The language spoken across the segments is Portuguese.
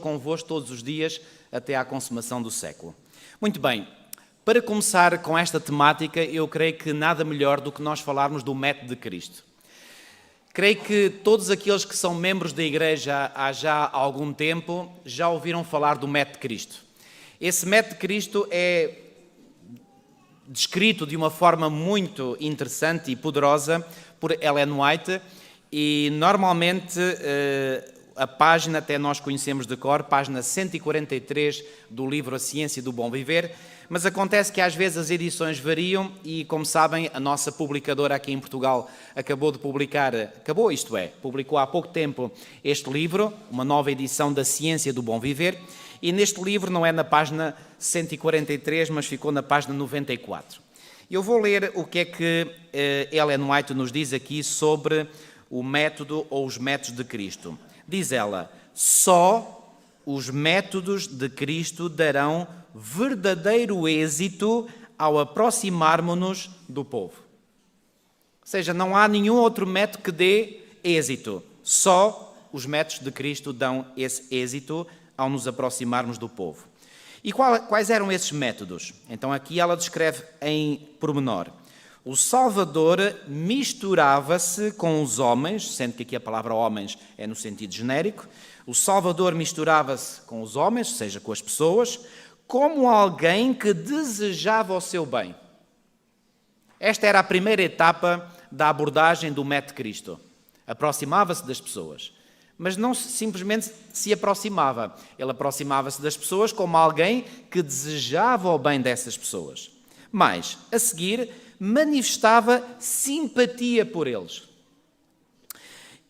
convosco todos os dias até à consumação do século. Muito bem, para começar com esta temática, eu creio que nada melhor do que nós falarmos do método de Cristo. Creio que todos aqueles que são membros da Igreja há já algum tempo já ouviram falar do método de Cristo. Esse método de Cristo é descrito de uma forma muito interessante e poderosa por Ellen White e normalmente a página até nós conhecemos de cor, página 143 do livro A Ciência do Bom Viver, mas acontece que às vezes as edições variam e, como sabem, a nossa publicadora aqui em Portugal publicou há pouco tempo este livro, uma nova edição da Ciência do Bom Viver, e neste livro não é na página 143, mas ficou na página 94. Eu vou ler o que é que Ellen White nos diz aqui sobre o método ou os métodos de Cristo. Diz ela, só os métodos de Cristo darão verdadeiro êxito ao aproximarmos-nos do povo. Ou seja, não há nenhum outro método que dê êxito. Só os métodos de Cristo dão esse êxito ao nos aproximarmos do povo. E quais eram esses métodos? Então aqui ela descreve em pormenor. O Salvador misturava-se com os homens, sendo que aqui a palavra homens é no sentido genérico. O Salvador misturava-se com os homens, ou seja, com as pessoas, como alguém que desejava o seu bem. Esta era a primeira etapa da abordagem do método de Cristo. Aproximava-se das pessoas, mas não simplesmente se aproximava. Ele aproximava-se das pessoas como alguém que desejava o bem dessas pessoas. Mas, a seguir, manifestava simpatia por eles.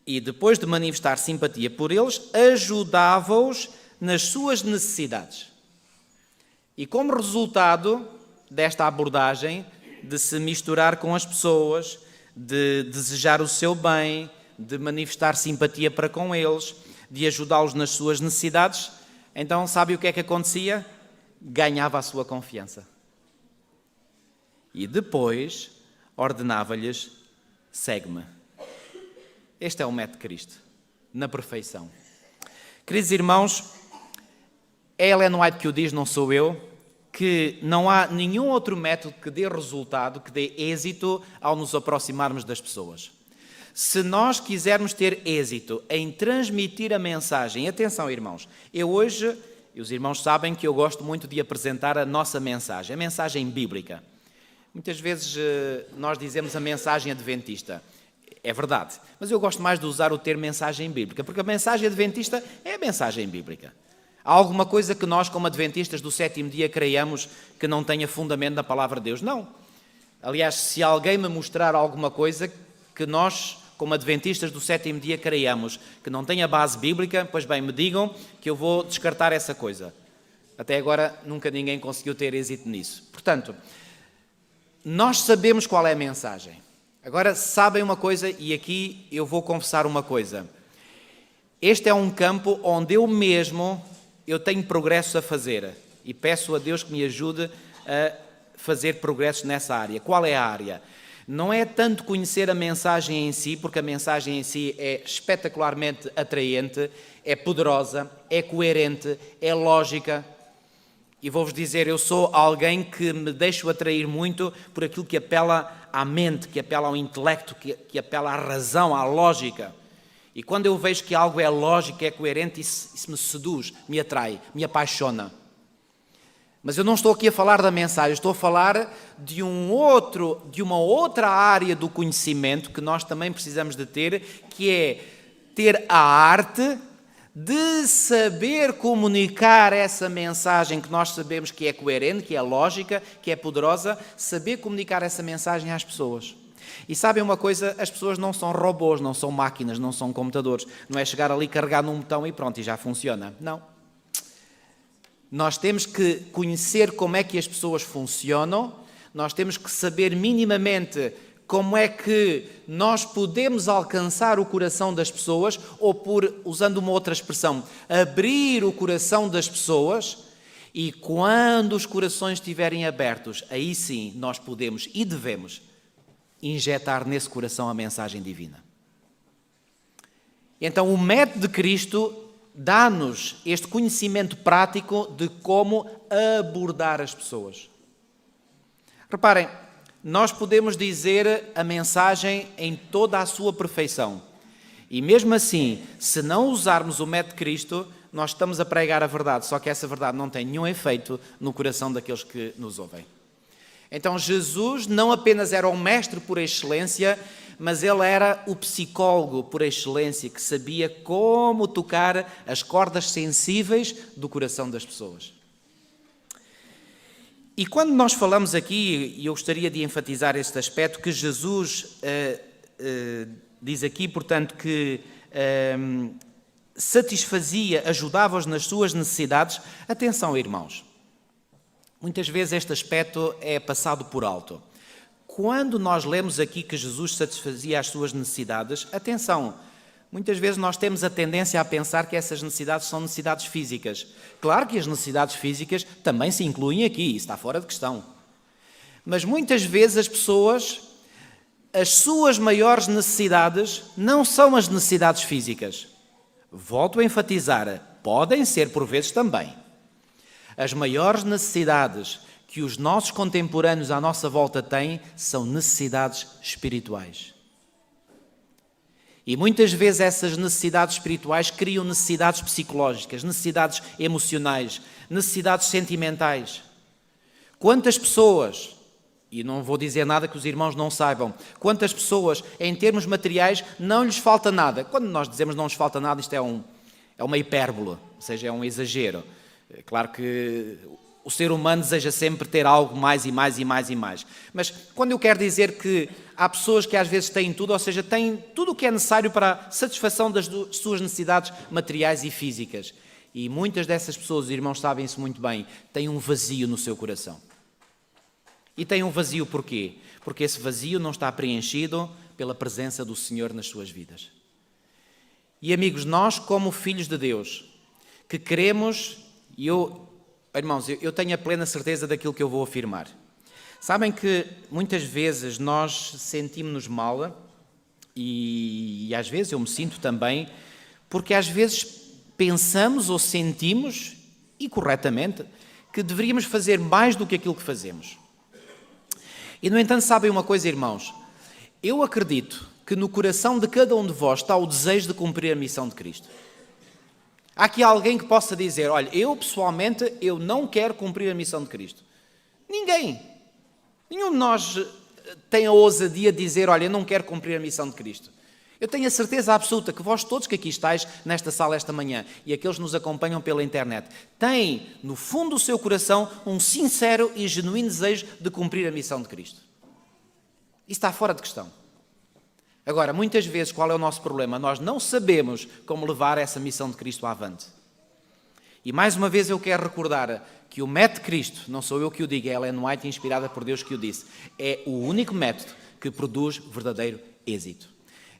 E depois de manifestar simpatia por eles, ajudava-os nas suas necessidades. E como resultado desta abordagem de se misturar com as pessoas, de desejar o seu bem, de manifestar simpatia para com eles, de ajudá-los nas suas necessidades, então sabe o que é que acontecia? Ganhava a sua confiança. E depois ordenava-lhes, segue-me. Este é o método de Cristo, na perfeição. Queridos irmãos, é Ellen White que o diz, não sou eu, que não há nenhum outro método que dê resultado, que dê êxito ao nos aproximarmos das pessoas. Se nós quisermos ter êxito em transmitir a mensagem, atenção irmãos, hoje, os irmãos sabem que eu gosto muito de apresentar a nossa mensagem, a mensagem bíblica. Muitas vezes nós dizemos a mensagem adventista. É verdade, mas eu gosto mais de usar o termo mensagem bíblica, porque a mensagem adventista é a mensagem bíblica. Há alguma coisa que nós, como adventistas do sétimo dia, creiamos que não tenha fundamento na palavra de Deus? Não. Aliás, se alguém me mostrar alguma coisa que nós, como adventistas do sétimo dia, creiamos que não tenha base bíblica, pois bem, me digam que eu vou descartar essa coisa. Até agora nunca ninguém conseguiu ter êxito nisso. Portanto, nós sabemos qual é a mensagem. Agora, sabem uma coisa, e aqui eu vou confessar uma coisa. Este é um campo onde eu tenho progressos a fazer. E peço a Deus que me ajude a fazer progressos nessa área. Qual é a área? Não é tanto conhecer a mensagem em si, porque a mensagem em si é espetacularmente atraente, é poderosa, é coerente, é lógica. E vou-vos dizer, eu sou alguém que me deixo atrair muito por aquilo que apela à mente, que apela ao intelecto, que apela à razão, à lógica. E quando eu vejo que algo é lógico, é coerente, isso me seduz, me atrai, me apaixona. Mas eu não estou aqui a falar da mensagem, estou a falar de uma outra área do conhecimento que nós também precisamos de ter, que é ter a arte de saber comunicar essa mensagem que nós sabemos que é coerente, que é lógica, que é poderosa, saber comunicar essa mensagem às pessoas. E sabem uma coisa, as pessoas não são robôs, não são máquinas, não são computadores. Não é chegar ali, carregar num botão e pronto, e já funciona. Não. Nós temos que conhecer como é que as pessoas funcionam, nós temos que saber minimamente como é que nós podemos alcançar o coração das pessoas, ou usando uma outra expressão, abrir o coração das pessoas, e quando os corações estiverem abertos, aí sim nós podemos e devemos injetar nesse coração a mensagem divina. Então o método de Cristo dá-nos este conhecimento prático de como abordar as pessoas. Reparem, nós podemos dizer a mensagem em toda a sua perfeição. E mesmo assim, se não usarmos o método de Cristo, nós estamos a pregar a verdade, só que essa verdade não tem nenhum efeito no coração daqueles que nos ouvem. Então Jesus não apenas era o mestre por excelência, mas ele era o psicólogo por excelência, que sabia como tocar as cordas sensíveis do coração das pessoas. E quando nós falamos aqui, e eu gostaria de enfatizar este aspecto, que Jesus diz aqui, portanto, que satisfazia, ajudava-os nas suas necessidades. Atenção, irmãos, muitas vezes este aspecto é passado por alto. Quando nós lemos aqui que Jesus satisfazia as suas necessidades, atenção, muitas vezes nós temos a tendência a pensar que essas necessidades são necessidades físicas. Claro que as necessidades físicas também se incluem aqui, isso está fora de questão. Mas muitas vezes as pessoas, as suas maiores necessidades não são as necessidades físicas. Volto a enfatizar, podem ser por vezes também. As maiores necessidades que os nossos contemporâneos à nossa volta têm são necessidades espirituais. E muitas vezes essas necessidades espirituais criam necessidades psicológicas, necessidades emocionais, necessidades sentimentais. Quantas pessoas, e não vou dizer nada que os irmãos não saibam, quantas pessoas, em termos materiais, não lhes falta nada. Quando nós dizemos não lhes falta nada, isto é uma hipérbole, ou seja, é um exagero. É claro que o ser humano deseja sempre ter algo mais e mais e mais e mais. Mas quando eu quero dizer que há pessoas que às vezes têm tudo, ou seja, têm tudo o que é necessário para a satisfação das suas necessidades materiais e físicas. E muitas dessas pessoas, os irmãos sabem isso muito bem, têm um vazio no seu coração. E têm um vazio porquê? Porque esse vazio não está preenchido pela presença do Senhor nas suas vidas. E amigos, nós como filhos de Deus, que queremos, e irmãos, eu tenho a plena certeza daquilo que eu vou afirmar. Sabem que muitas vezes nós sentimos-nos mal, e às vezes eu me sinto também, porque às vezes pensamos ou sentimos, e corretamente, que deveríamos fazer mais do que aquilo que fazemos. E no entanto, sabem uma coisa, irmãos? Eu acredito que no coração de cada um de vós está o desejo de cumprir a missão de Cristo. Há aqui alguém que possa dizer, olha, eu pessoalmente, eu não quero cumprir a missão de Cristo. Ninguém. Nenhum de nós tem a ousadia de dizer, olha, eu não quero cumprir a missão de Cristo. Eu tenho a certeza absoluta que vós todos que aqui estáis nesta sala esta manhã e aqueles que nos acompanham pela internet, têm no fundo do seu coração um sincero e genuíno desejo de cumprir a missão de Cristo. Isso está fora de questão. Agora, muitas vezes, qual é o nosso problema? Nós não sabemos como levar essa missão de Cristo avante. E mais uma vez eu quero recordar que o método de Cristo, não sou eu que o digo, é Ellen White, inspirada por Deus, que o disse, é o único método que produz verdadeiro êxito.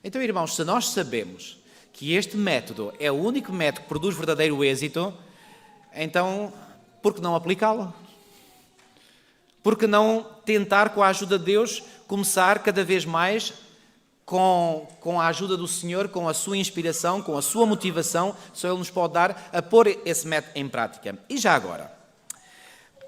Então, irmãos, se nós sabemos que este método é o único método que produz verdadeiro êxito, então, por que não aplicá-lo? Por que não tentar, com a ajuda de Deus, começar cada vez mais com a ajuda do Senhor, com a sua inspiração, com a sua motivação, só Ele nos pode dar a pôr esse método em prática. E já agora,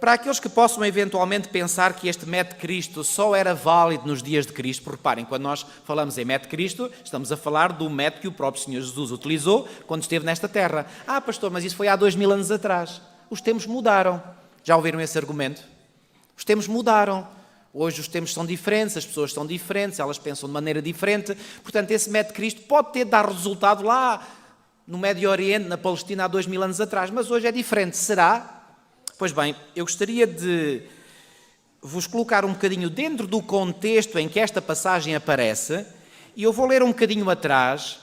para aqueles que possam eventualmente pensar que este método de Cristo só era válido nos dias de Cristo, porque reparem, quando nós falamos em método de Cristo, estamos a falar do método que o próprio Senhor Jesus utilizou quando esteve nesta terra. Ah, pastor, mas isso foi há 2000 anos atrás. Os tempos mudaram. Já ouviram esse argumento? Os tempos mudaram. Hoje os tempos são diferentes, as pessoas são diferentes, elas pensam de maneira diferente. Portanto, esse método de Cristo pode ter dado resultado lá no Médio Oriente, na Palestina, há 2000 anos atrás, mas hoje é diferente. Será? Pois bem, eu gostaria de vos colocar um bocadinho dentro do contexto em que esta passagem aparece, e eu vou ler um bocadinho atrás,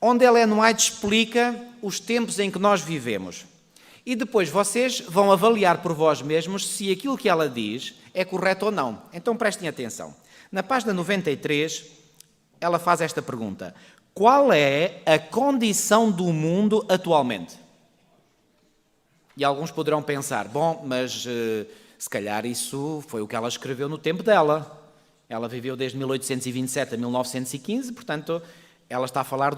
onde Ellen White explica os tempos em que nós vivemos. E depois vocês vão avaliar por vós mesmos se aquilo que ela diz é correto ou não. Então prestem atenção. Na página 93, ela faz esta pergunta. Qual é a condição do mundo atualmente? E alguns poderão pensar, bom, mas se calhar isso foi o que ela escreveu no tempo dela. Ela viveu desde 1827 a 1915, portanto, ela está a falar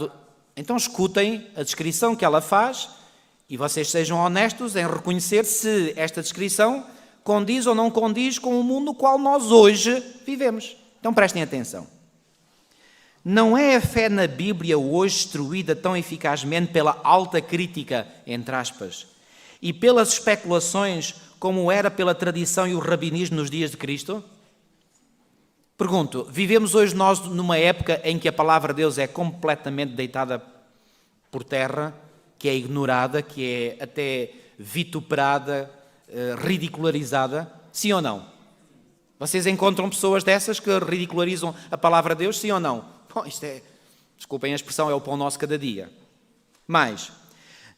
Então escutem a descrição que ela faz e vocês sejam honestos em reconhecer se esta descrição condiz ou não condiz com o mundo no qual nós hoje vivemos. Então prestem atenção. Não é a fé na Bíblia hoje destruída tão eficazmente pela alta crítica, entre aspas, e pelas especulações como era pela tradição e o rabinismo nos dias de Cristo? Pergunto, vivemos hoje nós numa época em que a palavra de Deus é completamente deitada por terra, que é ignorada, que é até vituperada, ridicularizada? Sim ou não? Vocês encontram pessoas dessas que ridicularizam a palavra de Deus? Sim ou não? Bom, isto é, desculpem a expressão, é o pão nosso cada dia. Mas,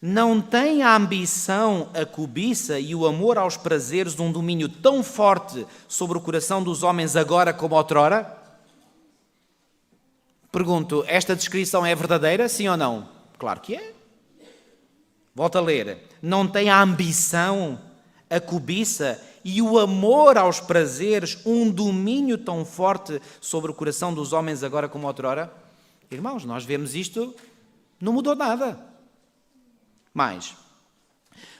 não tem a ambição, a cobiça e o amor aos prazeres um domínio tão forte sobre o coração dos homens agora como outrora? Pergunto, esta descrição é verdadeira, sim ou não? Claro que é. Volto a ler. Não tem a ambição, a cobiça e o amor aos prazeres um domínio tão forte sobre o coração dos homens agora como outrora? Irmãos, nós vemos isto, não mudou nada. Mas,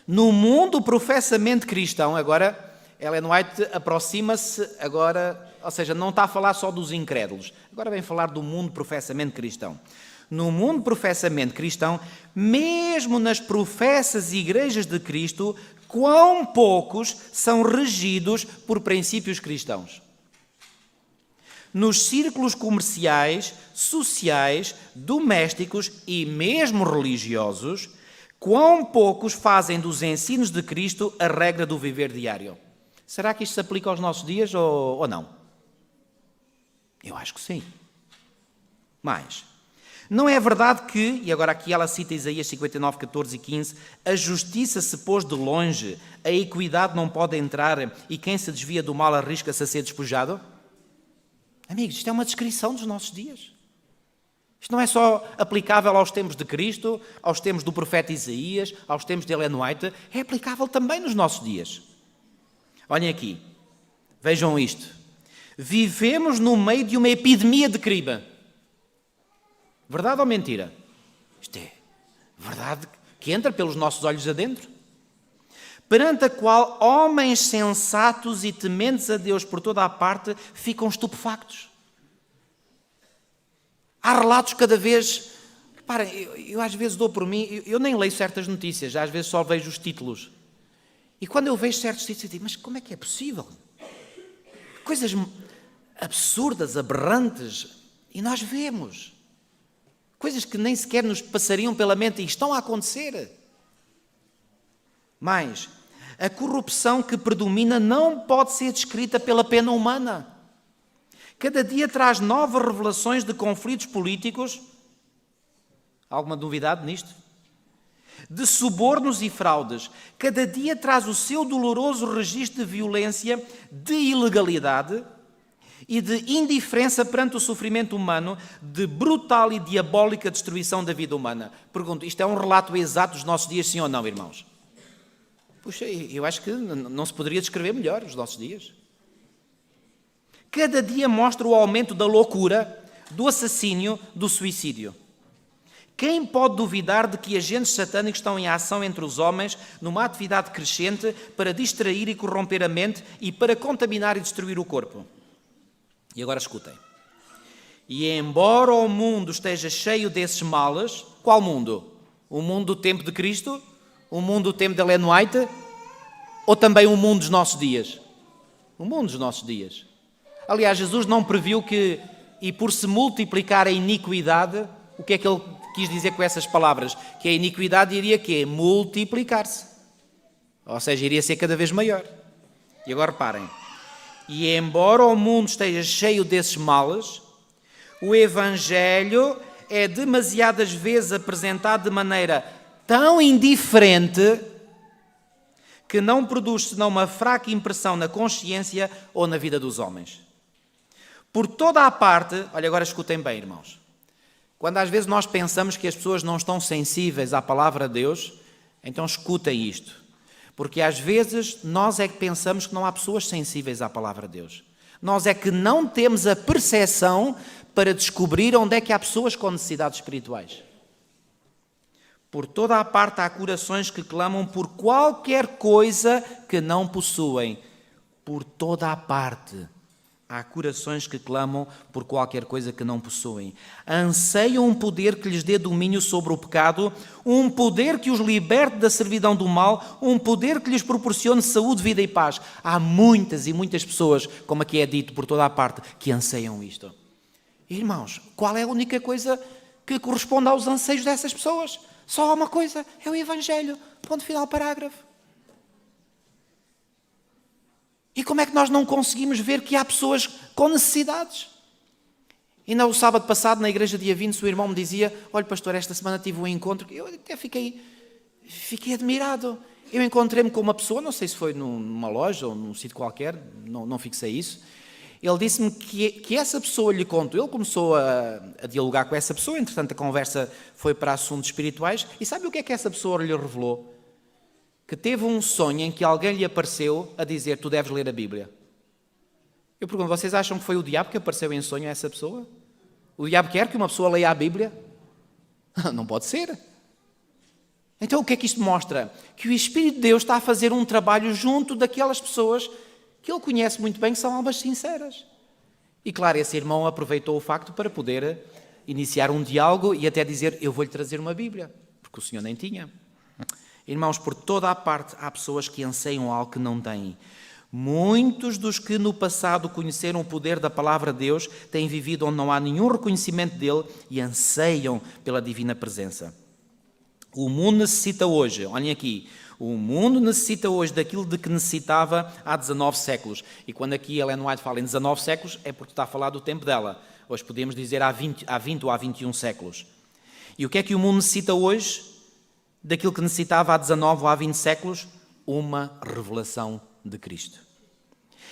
no mundo professamente cristão, agora, Ellen White aproxima-se agora, ou seja, não está a falar só dos incrédulos, agora vem falar do mundo professamente cristão. No mundo professamente cristão, mesmo nas professas igrejas de Cristo, quão poucos são regidos por princípios cristãos. Nos círculos comerciais, sociais, domésticos e mesmo religiosos, quão poucos fazem dos ensinos de Cristo a regra do viver diário? Será que isto se aplica aos nossos dias ou não? Eu acho que sim. Mas, não é verdade que, e agora aqui ela cita Isaías 59, 14 e 15, a justiça se pôs de longe, a equidade não pode entrar e quem se desvia do mal arrisca-se a ser despojado? Amigos, isto é uma descrição dos nossos dias. Isto não é só aplicável aos tempos de Cristo, aos tempos do profeta Isaías, aos tempos de Ellen White, é aplicável também nos nossos dias. Olhem aqui, vejam isto. Vivemos no meio de uma epidemia de crime. Verdade ou mentira? Isto é verdade que entra pelos nossos olhos adentro. Perante a qual homens sensatos e tementes a Deus por toda a parte ficam estupefactos. Há relatos cada vez... Reparem, eu às vezes dou por mim, eu nem leio certas notícias, às vezes só vejo os títulos. E quando eu vejo certos títulos, eu digo, mas como é que é possível? Coisas absurdas, aberrantes, e nós vemos. Coisas que nem sequer nos passariam pela mente e estão a acontecer. Mas a corrupção que predomina não pode ser descrita pela pena humana. Cada dia traz novas revelações de conflitos políticos. Alguma novidade nisto? De subornos e fraudes. Cada dia traz o seu doloroso registro de violência, de ilegalidade e de indiferença perante o sofrimento humano, de brutal e diabólica destruição da vida humana. Pergunto, isto é um relato exato dos nossos dias, sim ou não, irmãos? Puxa, eu acho que não se poderia descrever melhor os nossos dias. Cada dia mostra o aumento da loucura, do assassínio, do suicídio. Quem pode duvidar de que agentes satânicos estão em ação entre os homens numa atividade crescente para distrair e corromper a mente e para contaminar e destruir o corpo? E agora escutem. E embora o mundo esteja cheio desses males, qual mundo? O mundo do tempo de Cristo? O mundo do tempo de Ellen White? Ou também o mundo dos nossos dias? O mundo dos nossos dias. Aliás, Jesus não previu que, e por se multiplicar a iniquidade, o que é que ele quis dizer com essas palavras? Que a iniquidade iria quê? Multiplicar-se. Ou seja, iria ser cada vez maior. E agora reparem. E embora o mundo esteja cheio desses males, o Evangelho é demasiadas vezes apresentado de maneira tão indiferente que não produz senão uma fraca impressão na consciência ou na vida dos homens. Por toda a parte, olha, agora escutem bem, irmãos. Quando às vezes nós pensamos que as pessoas não estão sensíveis à palavra de Deus, então escutem isto. Porque às vezes nós é que pensamos que não há pessoas sensíveis à palavra de Deus. Nós é que não temos a percepção para descobrir onde é que há pessoas com necessidades espirituais. Por toda a parte há corações que clamam por qualquer coisa que não possuem. Por toda a parte há corações que clamam por qualquer coisa que não possuem. Anseiam um poder que lhes dê domínio sobre o pecado, um poder que os liberte da servidão do mal, um poder que lhes proporcione saúde, vida e paz. Há muitas e muitas pessoas, como aqui é dito por toda a parte, que anseiam isto. Irmãos, qual é a única coisa que corresponde aos anseios dessas pessoas? Só há uma coisa, é o Evangelho. Ponto final, parágrafo. E como é que nós não conseguimos ver que há pessoas com necessidades? Ainda o sábado passado, na igreja dia 20, o irmão me dizia: olha, pastor, esta semana tive um encontro. Eu até fiquei admirado. Eu encontrei-me com uma pessoa, não sei se foi numa loja ou num sítio qualquer, não fixei isso. Ele disse-me que essa pessoa lhe contou. Ele começou a dialogar com essa pessoa, entretanto a conversa foi para assuntos espirituais. E sabe o que é que essa pessoa lhe revelou? Que teve um sonho em que alguém lhe apareceu a dizer: tu deves ler a Bíblia. Eu pergunto, vocês acham que foi o diabo que apareceu em sonho a essa pessoa? O diabo quer que uma pessoa leia a Bíblia? Não pode ser. Então o que é que isto mostra? Que o Espírito de Deus está a fazer um trabalho junto daquelas pessoas que ele conhece muito bem, que são almas sinceras. E claro, esse irmão aproveitou o facto para poder iniciar um diálogo e até dizer: eu vou-lhe trazer uma Bíblia, porque o senhor nem tinha. Irmãos, por toda a parte há pessoas que anseiam algo que não têm. Muitos dos que no passado conheceram o poder da palavra de Deus têm vivido onde não há nenhum reconhecimento dele e anseiam pela divina presença. O mundo necessita hoje, olhem aqui, o mundo necessita hoje daquilo de que necessitava há 19 séculos. E quando aqui Ellen White fala em 19 séculos, é porque está a falar do tempo dela. Hoje podemos dizer há 20 ou há 21 séculos. E o que é que o mundo necessita hoje daquilo que necessitava há 19 ou há 20 séculos? Uma revelação de Cristo.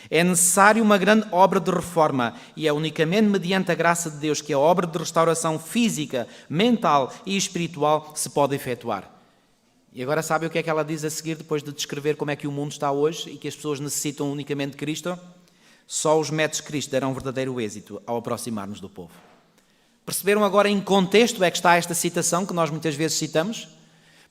É necessário uma grande obra de reforma e é unicamente mediante a graça de Deus que a obra de restauração física, mental e espiritual se pode efetuar. E agora sabe o que é que ela diz a seguir, depois de descrever como é que o mundo está hoje e que as pessoas necessitam unicamente de Cristo? Só os métodos de Cristo darão verdadeiro êxito ao aproximar-nos do povo. Perceberam agora em que contexto é que está esta citação que nós muitas vezes citamos?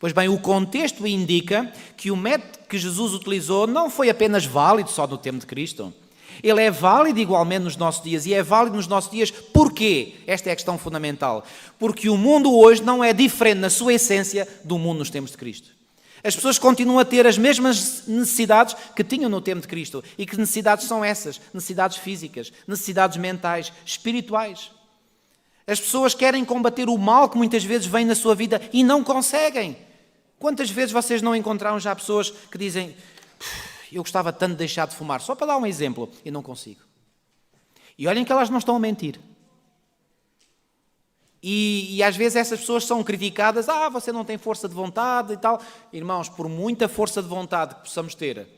Pois bem, o contexto indica que o método que Jesus utilizou não foi apenas válido só no tempo de Cristo. Ele é válido igualmente nos nossos dias. E é válido nos nossos dias porquê? Esta é a questão fundamental. Porque o mundo hoje não é diferente na sua essência do mundo nos tempos de Cristo. As pessoas continuam a ter as mesmas necessidades que tinham no tempo de Cristo. E que necessidades são essas? Necessidades físicas, necessidades mentais, espirituais. As pessoas querem combater o mal que muitas vezes vem na sua vida e não conseguem. Quantas vezes vocês não encontraram já pessoas que dizem: eu gostava tanto de deixar de fumar, só para dar um exemplo, e não consigo. E olhem que elas não estão a mentir. E às vezes essas pessoas são criticadas: você não tem força de vontade e tal. Irmãos, por muita força de vontade que possamos ter,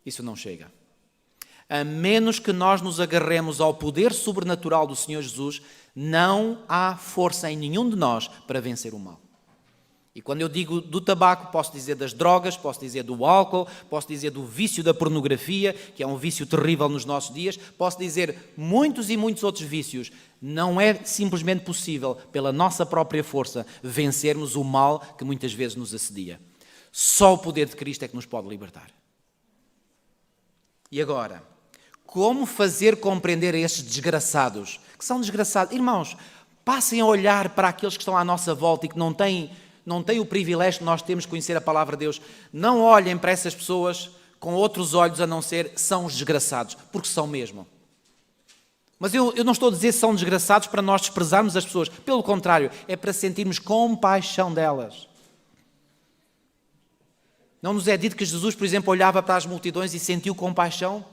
isso não chega. A menos que nós nos agarremos ao poder sobrenatural do Senhor Jesus, não há força em nenhum de nós para vencer o mal. E quando eu digo do tabaco, posso dizer das drogas, posso dizer do álcool, posso dizer do vício da pornografia, que é um vício terrível nos nossos dias, posso dizer muitos e muitos outros vícios. Não é simplesmente possível, pela nossa própria força, vencermos o mal que muitas vezes nos assedia. Só o poder de Cristo é que nos pode libertar. E agora, como fazer compreender a estes desgraçados, que são desgraçados? Irmãos, passem a olhar para aqueles que estão à nossa volta e que não têm o privilégio que nós temos de conhecer a palavra de Deus. Não olhem para essas pessoas com outros olhos a não ser são os desgraçados, porque são mesmo. Mas eu não estou a dizer são desgraçados para nós desprezarmos as pessoas. Pelo contrário, é para sentirmos compaixão delas. Não nos é dito que Jesus, por exemplo, olhava para as multidões e sentiu compaixão?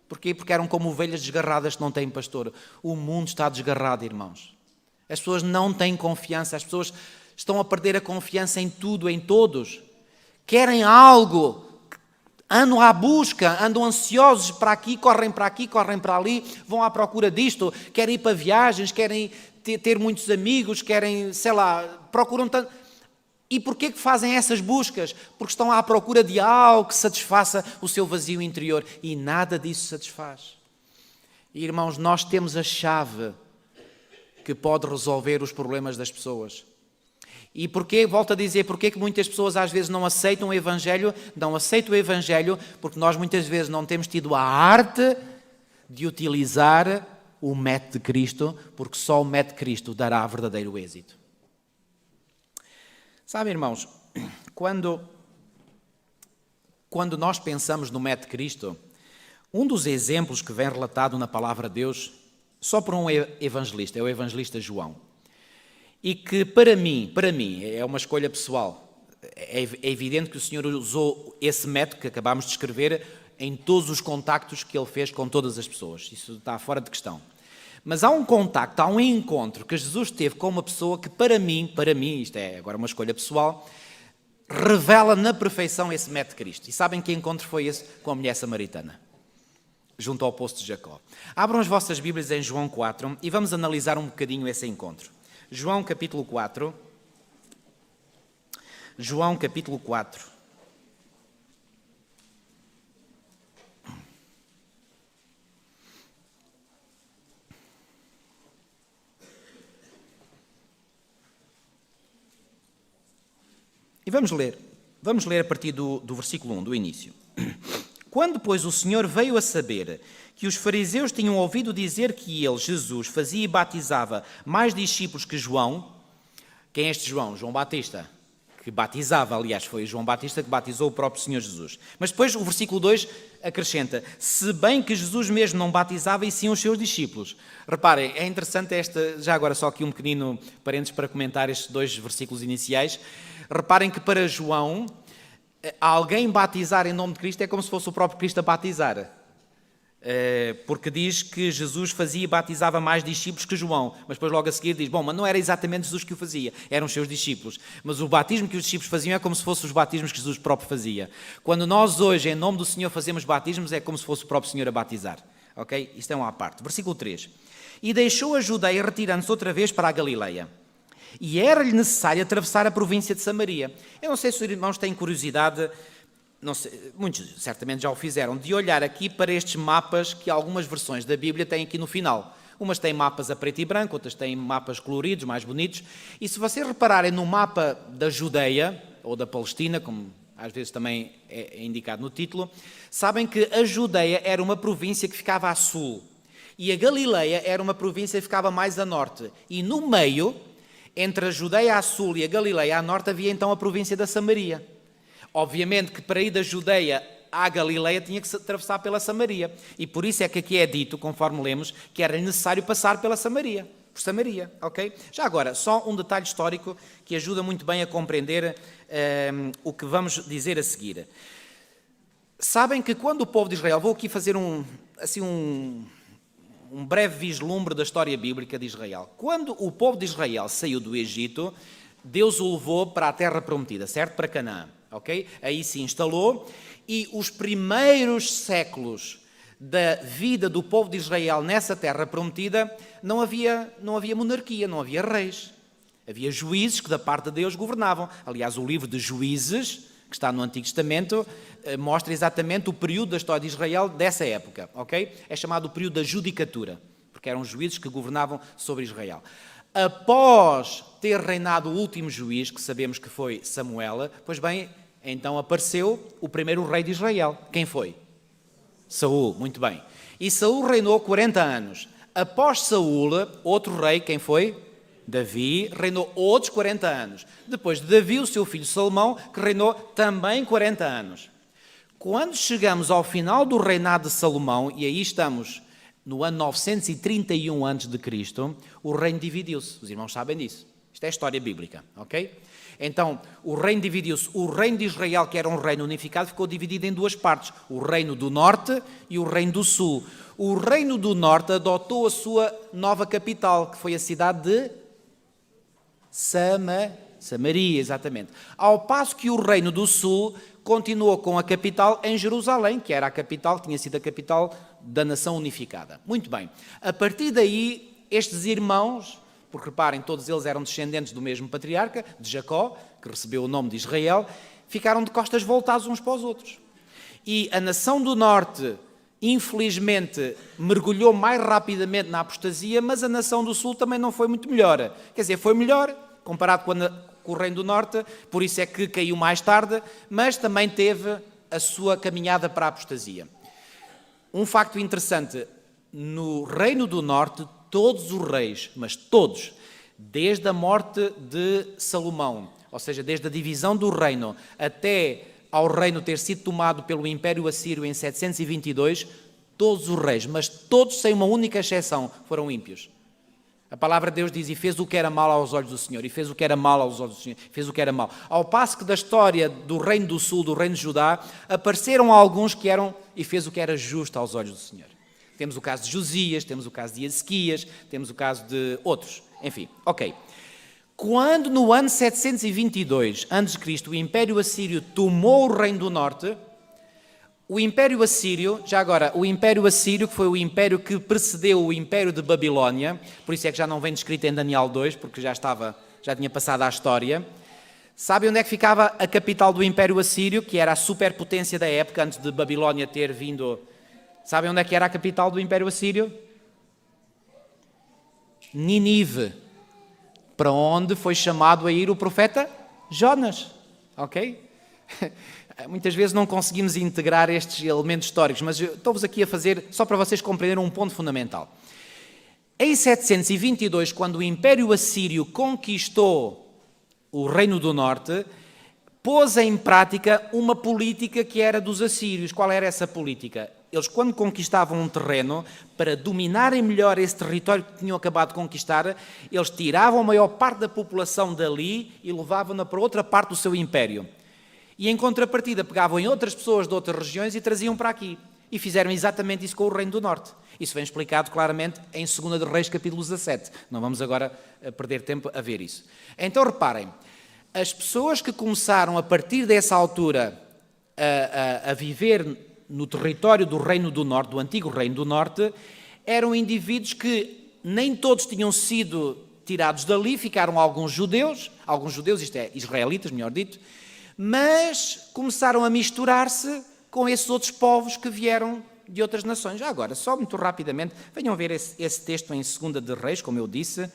Porquê? Porque eram como ovelhas desgarradas que não têm pastor. O mundo está desgarrado, irmãos. As pessoas não têm confiança, as pessoas estão a perder a confiança em tudo, em todos. Querem algo, andam à busca, andam ansiosos para aqui, correm para ali, vão à procura disto, querem ir para viagens, querem ter muitos amigos, querem, procuram tanto. E porquê que fazem essas buscas? Porque estão à procura de algo que satisfaça o seu vazio interior. E nada disso satisfaz. E, irmãos, nós temos a chave que pode resolver os problemas das pessoas. E porquê, volto a dizer, porquê que muitas pessoas às vezes não aceitam o Evangelho? Não aceitam o Evangelho porque nós muitas vezes não temos tido a arte de utilizar o método de Cristo, porque só o método de Cristo dará verdadeiro êxito. Sabe, irmãos, quando nós pensamos no método de Cristo, um dos exemplos que vem relatado na Palavra de Deus, só por um evangelista, é o evangelista João. E que para mim, é uma escolha pessoal. É evidente que o Senhor usou esse método que acabámos de escrever em todos os contactos que Ele fez com todas as pessoas. Isso está fora de questão. Mas há um contacto, há um encontro que Jesus teve com uma pessoa que para mim, isto é agora uma escolha pessoal, revela na perfeição esse método de Cristo. E sabem que encontro foi esse? Com a mulher samaritana, junto ao poço de Jacó. Abram as vossas Bíblias em João 4 e vamos analisar um bocadinho esse encontro. João capítulo 4. João capítulo 4. E vamos ler a partir do versículo 1, do início. Quando, pois, o Senhor veio a saber que os fariseus tinham ouvido dizer que ele, Jesus, fazia e batizava mais discípulos que João. Quem é este João? João Batista, que batizava, aliás, foi João Batista que batizou o próprio Senhor Jesus. Mas depois o versículo 2 acrescenta, se bem que Jesus mesmo não batizava e sim os seus discípulos. Reparem, é interessante já agora só aqui um pequenino parênteses para comentar estes dois versículos iniciais. Reparem que para João, alguém batizar em nome de Cristo é como se fosse o próprio Cristo a batizar. Porque diz que Jesus fazia e batizava mais discípulos que João. Mas depois logo a seguir diz, mas não era exatamente Jesus que o fazia, eram os seus discípulos. Mas o batismo que os discípulos faziam é como se fossem os batismos que Jesus próprio fazia. Quando nós hoje, em nome do Senhor, fazemos batismos, é como se fosse o próprio Senhor a batizar. Ok? Isto é uma parte. Versículo 3. E deixou a Judeia retirando-se outra vez para a Galileia. E era-lhe necessário atravessar a província de Samaria. Eu não sei se os irmãos têm curiosidade, não sei, muitos certamente já o fizeram, de olhar aqui para estes mapas que algumas versões da Bíblia têm aqui no final. Umas têm mapas a preto e branco, outras têm mapas coloridos, mais bonitos. E se vocês repararem no mapa da Judeia, ou da Palestina, como às vezes também é indicado no título, sabem que a Judeia era uma província que ficava a sul. E a Galileia era uma província que ficava mais a norte. E no meio, entre a Judeia a sul e a Galileia a norte, havia então a província da Samaria. Obviamente que para ir da Judeia à Galileia tinha que se atravessar pela Samaria. E por isso é que aqui é dito, conforme lemos, que era necessário passar pela Samaria. Por Samaria, ok? Já agora, só um detalhe histórico que ajuda muito bem a compreender o que vamos dizer a seguir. Sabem que quando o povo de Israel... Vou aqui fazer um breve vislumbre da história bíblica de Israel. Quando o povo de Israel saiu do Egito, Deus o levou para a terra prometida, certo? Para Canaã, ok? Aí se instalou e os primeiros séculos da vida do povo de Israel nessa terra prometida não havia monarquia, não havia reis. Havia juízes que da parte de Deus governavam. Aliás, o livro de Juízes, que está no Antigo Testamento, mostra exatamente o período da história de Israel dessa época, ok? É chamado o período da judicatura, porque eram juízes que governavam sobre Israel. Após ter reinado o último juiz, que sabemos que foi Samuel, pois bem, então apareceu o primeiro rei de Israel. Quem foi? Saul, muito bem. E Saul reinou 40 anos. Após Saul, outro rei, quem foi? Davi, reinou outros 40 anos. Depois de Davi, o seu filho Salomão, que reinou também 40 anos. Quando chegamos ao final do reinado de Salomão, e aí estamos no ano 931 a.C., o reino dividiu-se. Os irmãos sabem disso. Isto é história bíblica, ok? Então, o reino dividiu-se. O reino de Israel, que era um reino unificado, ficou dividido em duas partes. O reino do norte e o reino do sul. O reino do norte adotou a sua nova capital, que foi a cidade de Samaria, exatamente. Ao passo que o reino do sul continuou com a capital em Jerusalém, que era a capital, tinha sido a capital da nação unificada. Muito bem. A partir daí, estes irmãos, porque reparem, todos eles eram descendentes do mesmo patriarca, de Jacó, que recebeu o nome de Israel, ficaram de costas voltadas uns para os outros. E a nação do norte, infelizmente, mergulhou mais rapidamente na apostasia, mas a nação do sul também não foi muito melhor. Quer dizer, foi melhor comparado com o Reino do Norte, por isso é que caiu mais tarde, mas também teve a sua caminhada para a apostasia. Um facto interessante, no Reino do Norte, todos os reis, mas todos, desde a morte de Salomão, ou seja, desde a divisão do reino até ao reino ter sido tomado pelo Império Assírio em 722, todos os reis, mas todos, sem uma única exceção, foram ímpios. A palavra de Deus diz, e fez o que era mal aos olhos do Senhor, e fez o que era mal aos olhos do Senhor, fez o que era mal. Ao passo que da história do Reino do Sul, do Reino de Judá, apareceram alguns que eram, e fez o que era justo aos olhos do Senhor. Temos o caso de Josias, temos o caso de Ezequias, temos o caso de outros. Enfim, ok. Quando no ano 722 a.C., o Império Assírio tomou o Reino do Norte, o Império Assírio, já agora, o Império Assírio, que foi o império que precedeu o Império de Babilónia, por isso é que já não vem descrito em Daniel 2, porque já tinha passado à história. Sabem onde é que ficava a capital do Império Assírio, que era a superpotência da época, antes de Babilónia ter vindo? Sabem onde é que era a capital do Império Assírio? Nínive, para onde foi chamado a ir o profeta Jonas, ok? Muitas vezes não conseguimos integrar estes elementos históricos, mas estou-vos aqui a fazer, só para vocês compreenderem um ponto fundamental. Em 722, quando o Império Assírio conquistou o Reino do Norte, pôs em prática uma política que era dos assírios. Qual era essa política? Eles, quando conquistavam um terreno, para dominarem melhor esse território que tinham acabado de conquistar, eles tiravam a maior parte da população dali e levavam-na para outra parte do seu império. E em contrapartida pegavam em outras pessoas de outras regiões e traziam para aqui. E fizeram exatamente isso com o Reino do Norte. Isso vem explicado claramente em 2 de Reis, capítulo 17. Não vamos agora perder tempo a ver isso. Então reparem, as pessoas que começaram a partir dessa altura a viver no território do Reino do Norte, do antigo Reino do Norte, eram indivíduos que nem todos tinham sido tirados dali, ficaram alguns judeus, isto é, israelitas, melhor dito, mas começaram a misturar-se com esses outros povos que vieram de outras nações. Já agora, só muito rapidamente, venham ver esse texto em 2 de Reis, como eu disse,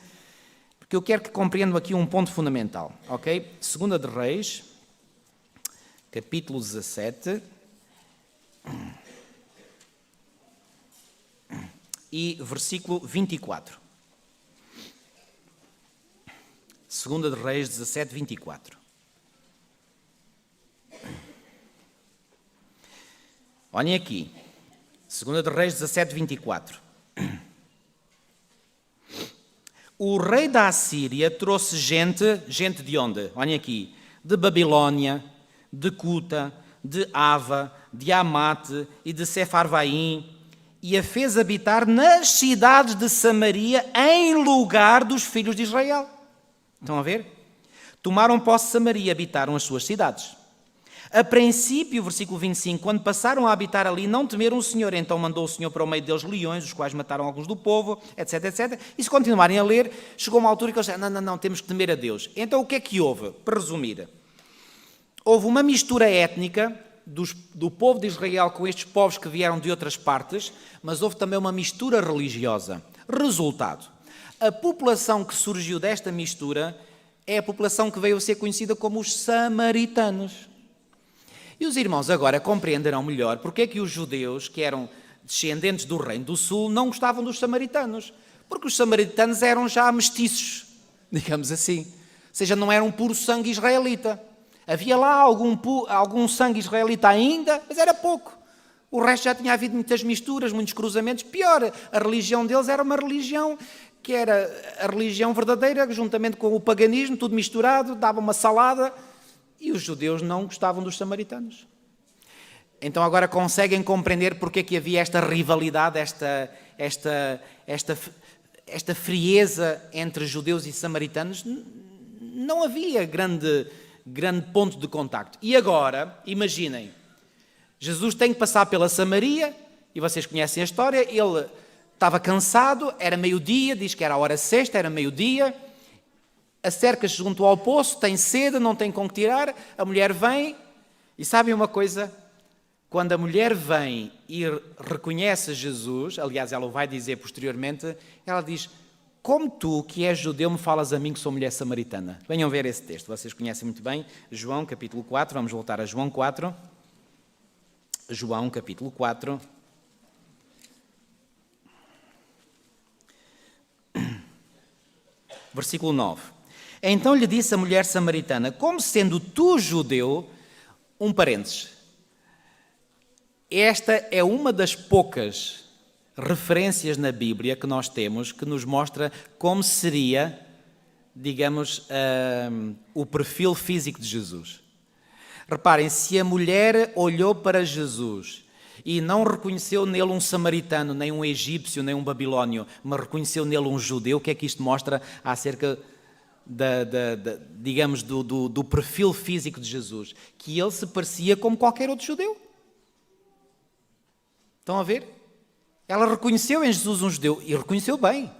porque eu quero que compreendam aqui um ponto fundamental, ok? 2 de Reis, capítulo 17, e versículo 24. 2 de Reis 17, 24. Olhem aqui, 2 de Reis 17, 24. O rei da Assíria trouxe gente de onde? Olhem aqui, de Babilónia, de Cuta, de Ava, de Amate e de Sefarvaim, e a fez habitar nas cidades de Samaria em lugar dos filhos de Israel. Estão a ver? Tomaram posse de Samaria e habitaram as suas cidades. A princípio, versículo 25, quando passaram a habitar ali, não temeram o Senhor, então mandou o Senhor para o meio deles leões, os quais mataram alguns do povo, etc, etc. E se continuarem a ler, chegou uma altura que eles disseram, não, temos que temer a Deus. Então o que é que houve? Para resumir, houve uma mistura étnica do povo de Israel com estes povos que vieram de outras partes, mas houve também uma mistura religiosa. Resultado, a população que surgiu desta mistura é a população que veio a ser conhecida como os samaritanos. E os irmãos agora compreenderão melhor porque é que os judeus, que eram descendentes do Reino do Sul, não gostavam dos samaritanos. Porque os samaritanos eram já mestiços, digamos assim. Ou seja, não eram puro sangue israelita. Havia lá algum sangue israelita ainda, mas era pouco. O resto já tinha havido muitas misturas, muitos cruzamentos. Pior, a religião deles era uma religião que era a religião verdadeira, juntamente com o paganismo, tudo misturado, dava uma salada. E os judeus não gostavam dos samaritanos. Então agora conseguem compreender porque é que havia esta rivalidade, esta frieza entre judeus e samaritanos. Não havia grande ponto de contacto. E agora, imaginem, Jesus tem que passar pela Samaria, e vocês conhecem a história, ele estava cansado, era meio-dia, diz que era a hora sexta, era meio-dia, acerca-se junto ao poço, tem sede, não tem com que tirar, a mulher vem, e sabem uma coisa? Quando a mulher vem e reconhece Jesus, aliás, ela o vai dizer posteriormente, ela diz, como tu, que és judeu, me falas a mim que sou mulher samaritana? Venham ver esse texto, vocês conhecem muito bem. João, capítulo 4, vamos voltar a João 4. João, capítulo 4. Versículo 9. Então lhe disse a mulher samaritana, como sendo tu judeu, um parênteses. Esta é uma das poucas referências na Bíblia que nós temos que nos mostra como seria, digamos, o perfil físico de Jesus. Reparem, se a mulher olhou para Jesus e não reconheceu nele um samaritano, nem um egípcio, nem um babilónio, mas reconheceu nele um judeu, o que é que isto mostra acerca, digamos, do perfil físico de Jesus? Que ele se parecia como qualquer outro judeu. Estão a ver? Ela reconheceu em Jesus um judeu e reconheceu bem.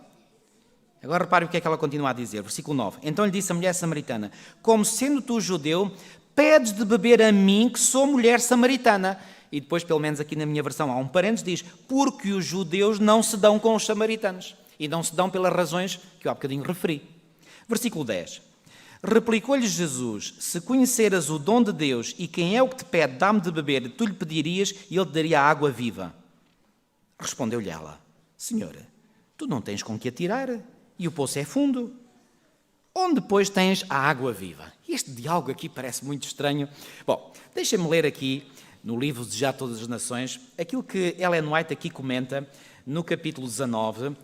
Agora reparem o que é que ela continua a dizer, versículo 9. Então lhe disse a mulher samaritana, como sendo tu judeu, pedes de beber a mim, que sou mulher samaritana. E depois, pelo menos aqui na minha versão, há um parênteses, diz, porque os judeus não se dão com os samaritanos. E não se dão pelas razões que eu há bocadinho referi. Versículo 10. Replicou-lhe Jesus, se conheceras o dom de Deus e quem é o que te pede, dá-me de beber, tu lhe pedirias e ele te daria a água viva. Respondeu-lhe ela, Senhora, tu não tens com que atirar e o poço é fundo. Onde, depois, tens a água viva? Este diálogo aqui parece muito estranho. Bom, deixem-me ler aqui, no livro de Já Todas as Nações, aquilo que Ellen White aqui comenta no capítulo 19,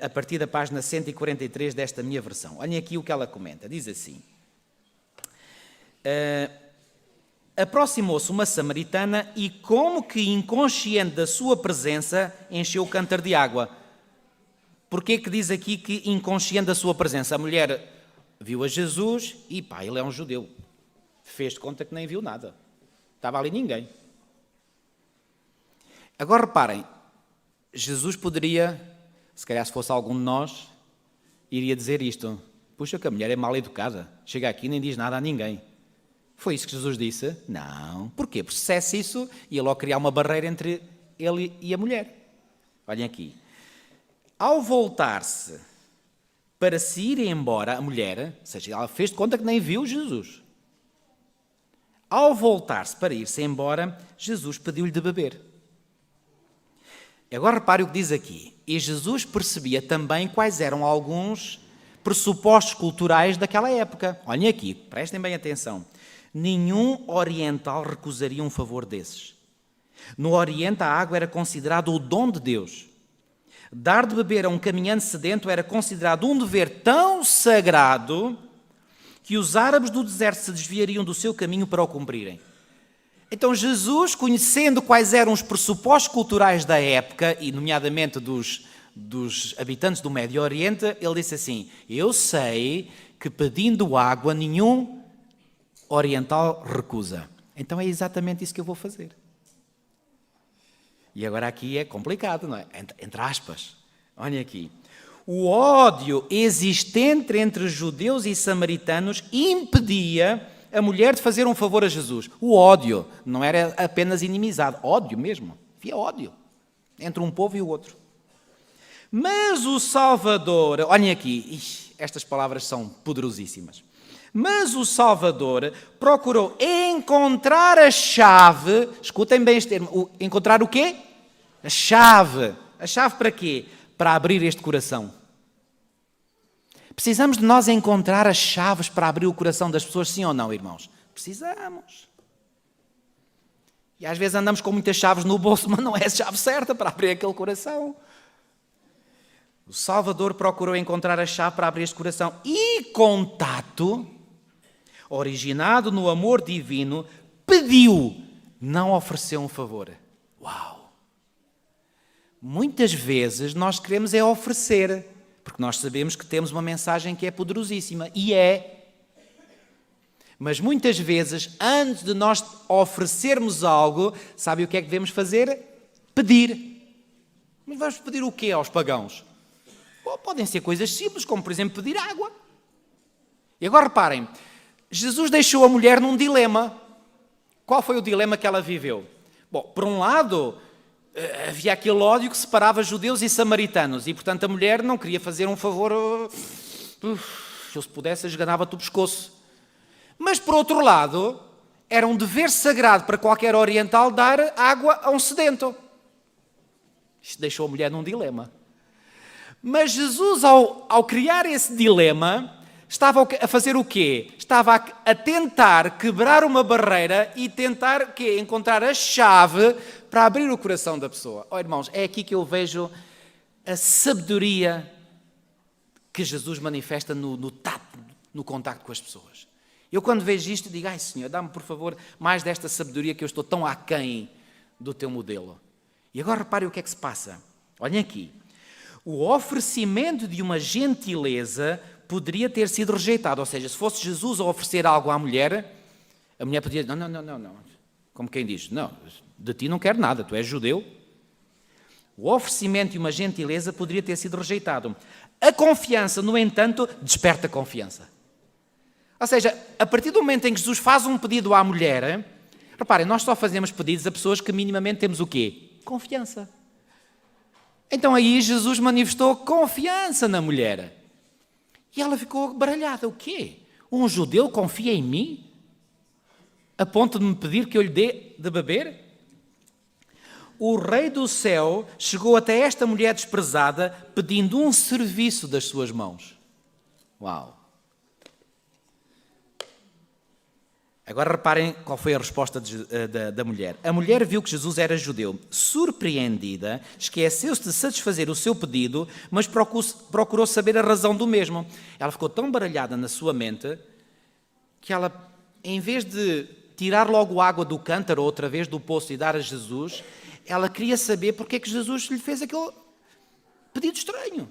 a partir da página 143 desta minha versão. Olhem aqui o que ela comenta. Diz assim. Aproximou-se uma samaritana e, como que inconsciente da sua presença, encheu o cântaro de água. Porquê que diz aqui que inconsciente da sua presença? A mulher viu a Jesus e, pá, ele é um judeu. Fez de conta que nem viu nada. Estava ali ninguém. Agora reparem, Jesus poderia, se calhar se fosse algum de nós, iria dizer isto. Puxa, que a mulher é mal educada. Chega aqui e nem diz nada a ninguém. Foi isso que Jesus disse? Não. Porquê? Porque se dissesse isso, ia logo criar uma barreira entre ele e a mulher. Olhem aqui. Ao voltar-se para se ir embora, a mulher, ou seja, ela fez de conta que nem viu Jesus. Ao voltar-se para ir-se embora, Jesus pediu-lhe de beber. Agora repare o que diz aqui. E Jesus percebia também quais eram alguns pressupostos culturais daquela época. Olhem aqui, prestem bem atenção. Nenhum oriental recusaria um favor desses. No Oriente, a água era considerada o dom de Deus. Dar de beber a um caminhante sedento era considerado um dever tão sagrado que os árabes do deserto se desviariam do seu caminho para o cumprirem. Então Jesus, conhecendo quais eram os pressupostos culturais da época, e nomeadamente dos habitantes do Médio Oriente, ele disse assim, eu sei que pedindo água nenhum oriental recusa. Então é exatamente isso que eu vou fazer. E agora aqui é complicado, não é? Entre aspas. Olhem aqui. O ódio existente entre judeus e samaritanos impedia a mulher de fazer um favor a Jesus. O ódio não era apenas inimizade, ódio mesmo. Havia ódio entre um povo e o outro. Mas o Salvador, olhem aqui, estas palavras são poderosíssimas. Mas o Salvador procurou encontrar a chave, escutem bem este termo, encontrar o quê? A chave. A chave para quê? Para abrir este coração. Precisamos de nós encontrar as chaves para abrir o coração das pessoas, sim ou não, irmãos? Precisamos. E às vezes andamos com muitas chaves no bolso, mas não é a chave certa para abrir aquele coração. O Salvador procurou encontrar a chave para abrir este coração. E contato, originado no amor divino, pediu, não ofereceu um favor. Uau! Muitas vezes nós queremos é oferecer, porque nós sabemos que temos uma mensagem que é poderosíssima, e é. Mas muitas vezes, antes de nós oferecermos algo, sabe o que é que devemos fazer? Pedir. Mas vamos pedir o quê aos pagãos? Podem ser coisas simples, como por exemplo pedir água. E agora reparem, Jesus deixou a mulher num dilema. Qual foi o dilema que ela viveu? Bom, por um lado, havia aquele ódio que separava judeus e samaritanos. E, portanto, a mulher não queria fazer um favor. Se eu pudesse, esganava-te o pescoço. Mas, por outro lado, era um dever sagrado para qualquer oriental dar água a um sedento. Isto deixou a mulher num dilema. Mas Jesus, ao criar esse dilema, estava a fazer o quê? Estava a tentar quebrar uma barreira e tentar o quê? Encontrar a chave para abrir o coração da pessoa. Oh, irmãos, é aqui que eu vejo a sabedoria que Jesus manifesta no tato, no contacto com as pessoas. Eu quando vejo isto digo, ai Senhor, dá-me por favor mais desta sabedoria que eu estou tão aquém do teu modelo. E agora reparem o que é que se passa. Olhem aqui. O oferecimento de uma gentileza poderia ter sido rejeitado. Ou seja, se fosse Jesus a oferecer algo à mulher, a mulher podia dizer, não. Como quem diz, não, de ti não quero nada, tu és judeu. O oferecimento de uma gentileza poderia ter sido rejeitado. A confiança, no entanto, desperta confiança. Ou seja, a partir do momento em que Jesus faz um pedido à mulher, reparem, nós só fazemos pedidos a pessoas que minimamente temos o quê? Confiança. Então aí Jesus manifestou confiança na mulher. E ela ficou baralhada. O quê? Um judeu confia em mim? A ponto de me pedir que eu lhe dê de beber? O rei do céu chegou até esta mulher desprezada pedindo um serviço das suas mãos. Uau! Agora reparem qual foi a resposta da mulher. A mulher viu que Jesus era judeu. Surpreendida, esqueceu-se de satisfazer o seu pedido, mas procurou saber a razão do mesmo. Ela ficou tão baralhada na sua mente que ela, em vez de tirar logo água do cântaro outra vez do poço e dar a Jesus, ela queria saber porque é que Jesus lhe fez aquele pedido estranho.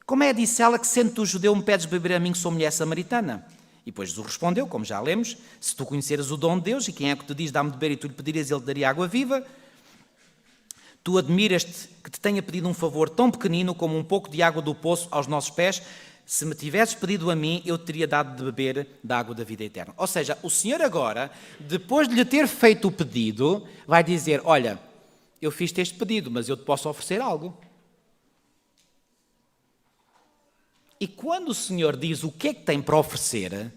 Como é, disse ela, que sendo tu judeu me pedes beber a mim que sou mulher samaritana? E depois Jesus respondeu, como já lemos, se tu conheceras o dom de Deus e quem é que te diz dá-me de beber e tu lhe pedirias ele te daria água viva, tu admiras-te que te tenha pedido um favor tão pequenino como um pouco de água do poço aos nossos pés, se me tivesses pedido a mim, eu te teria dado de beber da água da vida eterna. Ou seja, o Senhor agora, depois de lhe ter feito o pedido, vai dizer, olha, eu fiz-te este pedido, mas eu te posso oferecer algo. E quando o Senhor diz o que é que tem para oferecer,